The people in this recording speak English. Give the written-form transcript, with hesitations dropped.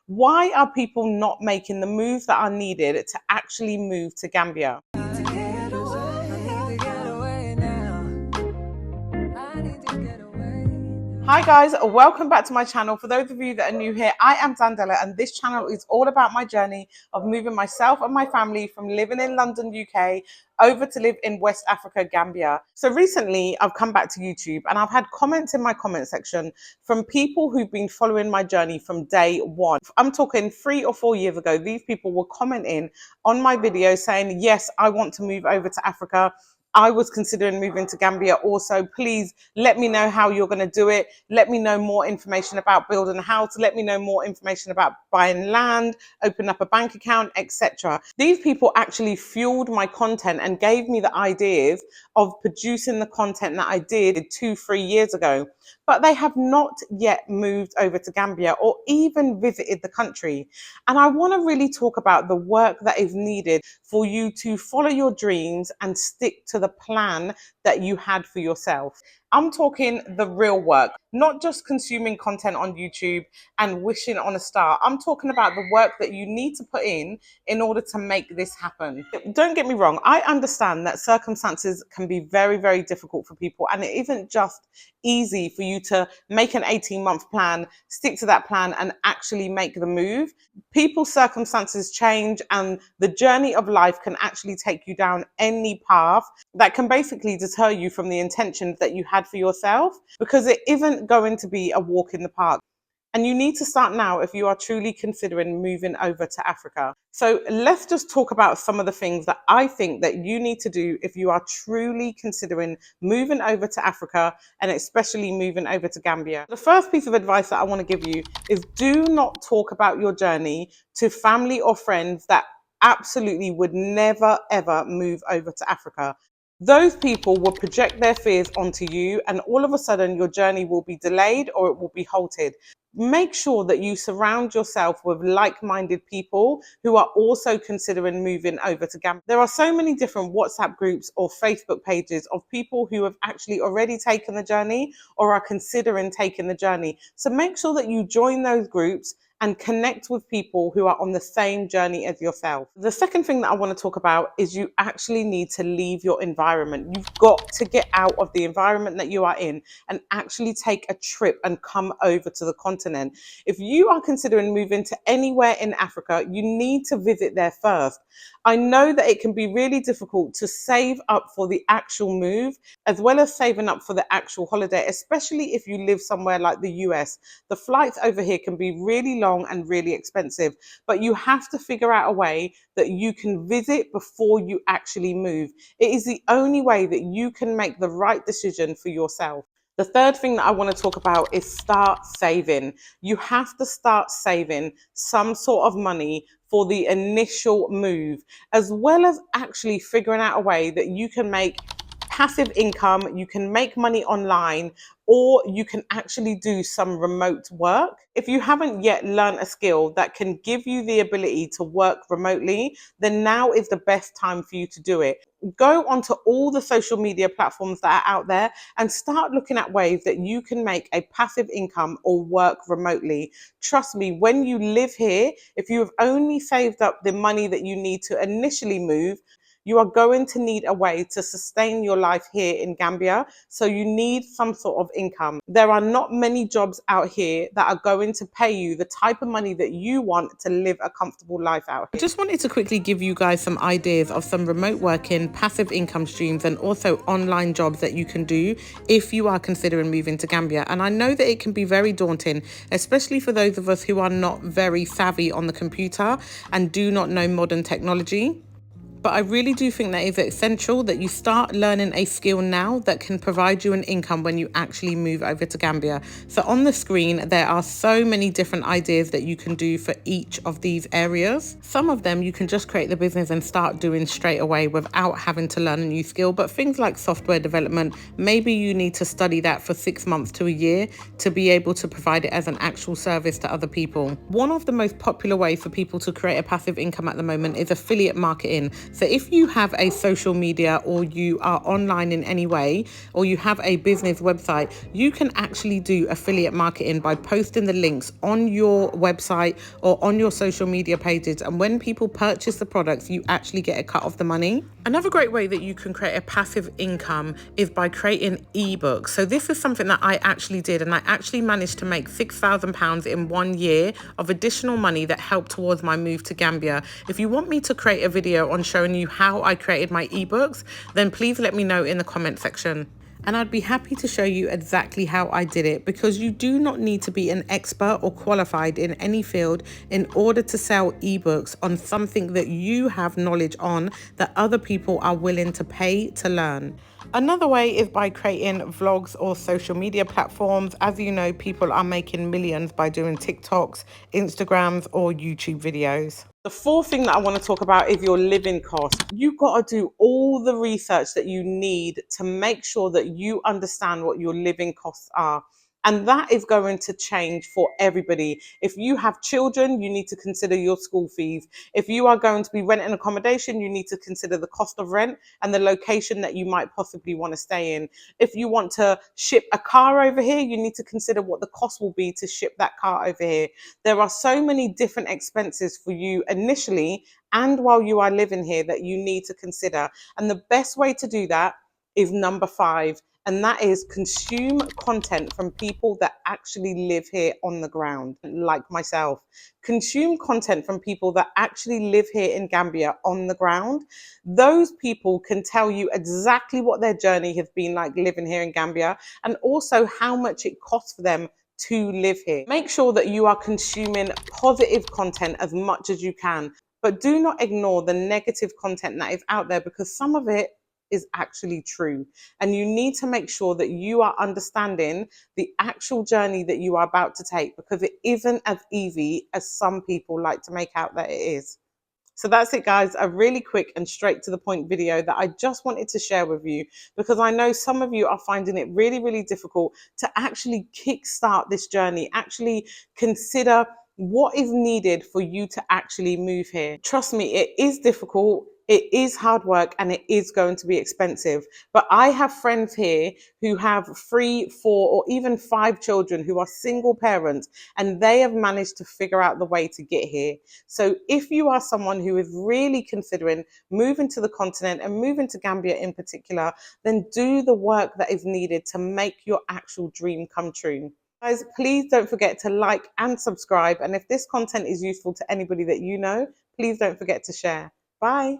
Why are people not making the moves that are needed to actually move to Gambia? Hi guys, welcome back to my channel. For those of you that are new here, I am Dandela and this channel is all about my journey of moving myself and my family from living in London, UK, over to live in West Africa, Gambia. So recently I've come back to YouTube and I've had comments in my comment section from people who've been following my journey from day one. I'm talking 3 or 4 years ago. These people were commenting on my video saying, yes, I want to move over to Africa. I was considering moving to Gambia also. Please let me know how you're going to do it. Let me know more information about building a house. Let me know more information about buying land, open up a bank account, etc. These people actually fueled my content and gave me the ideas of producing the content that I did 2-3 years ago. But they have not yet moved over to Gambia or even visited the country. And I want to really talk about the work that is needed for you to follow your dreams and stick to the plan that you had for yourself. I'm talking the real work, not just consuming content on YouTube and wishing on a star. I'm talking about the work that you need to put in order to make this happen. Don't get me wrong. I understand that circumstances can be very, very difficult for people, and it isn't just easy for you to make an 18-month plan, stick to that plan and actually make the move. People's circumstances change and the journey of life can actually take you down any path that can basically deter you from the intentions that you had for yourself, because it isn't going to be a walk in the park. And you need to start now if you are truly considering moving over to Africa. So let's just talk about some of the things that I think that you need to do if you are truly considering moving over to Africa and especially moving over to Gambia. The first piece of advice that I want to give you is do not talk about your journey to family or friends that absolutely would never ever move over to Africa. Those people will project their fears onto you and all of a sudden your journey will be delayed or it will be halted. Make sure that you surround yourself with like-minded people who are also considering moving over to Gambia. There are so many different WhatsApp groups or Facebook pages of people who have actually already taken the journey or are considering taking the journey. So make sure that you join those groups and connect with people who are on the same journey as yourself. The second thing that I want to talk about is you actually need to leave your environment. You've got to get out of the environment that you are in and actually take a trip and come over to the continent. If you are considering moving to anywhere in Africa, you need to visit there first. I know that it can be really difficult to save up for the actual move as well as saving up for the actual holiday, especially if you live somewhere like the US. The flights over here can be really long and really expensive, but you have to figure out a way that you can visit before you actually move. It is the only way that you can make the right decision for yourself. The third thing that I want to talk about is start saving. You have to start saving some sort of money for the initial move, as well as actually figuring out a way that you can make passive income, you can make money online, or you can actually do some remote work. If you haven't yet learned a skill that can give you the ability to work remotely, then now is the best time for you to do it. Go onto all the social media platforms that are out there and start looking at ways that you can make a passive income or work remotely. Trust me, when you live here, if you have only saved up the money that you need to initially move, you are going to need a way to sustain your life here in Gambia. So you need some sort of income. There are not many jobs out here that are going to pay you the type of money that you want to live a comfortable life out here. I just wanted to quickly give you guys some ideas of some remote working, passive income streams, and also online jobs that you can do if you are considering moving to Gambia. And I know that it can be very daunting, especially for those of us who are not very savvy on the computer and do not know modern technology. But I really do think that it's essential that you start learning a skill now that can provide you an income when you actually move over to Gambia. So on the screen, there are so many different ideas that you can do for each of these areas. Some of them you can just create the business and start doing straight away without having to learn a new skill. But things like software development, maybe you need to study that for 6 months to a year to be able to provide it as an actual service to other people. One of the most popular ways for people to create a passive income at the moment is affiliate marketing. So if you have a social media or you are online in any way, or you have a business website, you can actually do affiliate marketing by posting the links on your website or on your social media pages. And when people purchase the products, you actually get a cut of the money. Another great way that you can create a passive income is by creating ebooks. So this is something that I actually did, and I actually managed to make £6,000 in 1 year of additional money that helped towards my move to Gambia. If you want me to create a video on showing you how I created my ebooks, then please let me know in the comment section. And I'd be happy to show you exactly how I did it, because you do not need to be an expert or qualified in any field in order to sell ebooks on something that you have knowledge on that other people are willing to pay to learn. Another way is by creating vlogs or social media platforms. As you know, people are making millions by doing TikToks, Instagrams, or YouTube videos. The fourth thing that I want to talk about is your living cost. You've got to do all the research that you need to make sure that you understand what your living costs are. And that is going to change for everybody. If you have children, you need to consider your school fees. If you are going to be renting accommodation, you need to consider the cost of rent and the location that you might possibly want to stay in. If you want to ship a car over here, you need to consider what the cost will be to ship that car over here. There are so many different expenses for you initially and while you are living here that you need to consider. And the best way to do that is number 5. And that is consume content from people that actually live here on the ground, like myself. Consume content from people that actually live here in Gambia on the ground. Those people can tell you exactly what their journey has been like living here in Gambia, and also how much it costs for them to live here. Make sure that you are consuming positive content as much as you can, but do not ignore the negative content that is out there, because some of it is actually true. And you need to make sure that you are understanding the actual journey that you are about to take, because it isn't as easy as some people like to make out that it is. So that's it, guys. A really quick and straight to the point video that I just wanted to share with you, because I know some of you are finding it really, really difficult to actually kickstart this journey, actually consider what is needed for you to actually move here. Trust me, it is difficult. It is hard work and it is going to be expensive. But I have friends here who have 3, 4, or even 5 children who are single parents, and they have managed to figure out the way to get here. So if you are someone who is really considering moving to the continent and moving to Gambia in particular, then do the work that is needed to make your actual dream come true. Guys, please don't forget to like and subscribe. And if this content is useful to anybody that you know, please don't forget to share. Bye.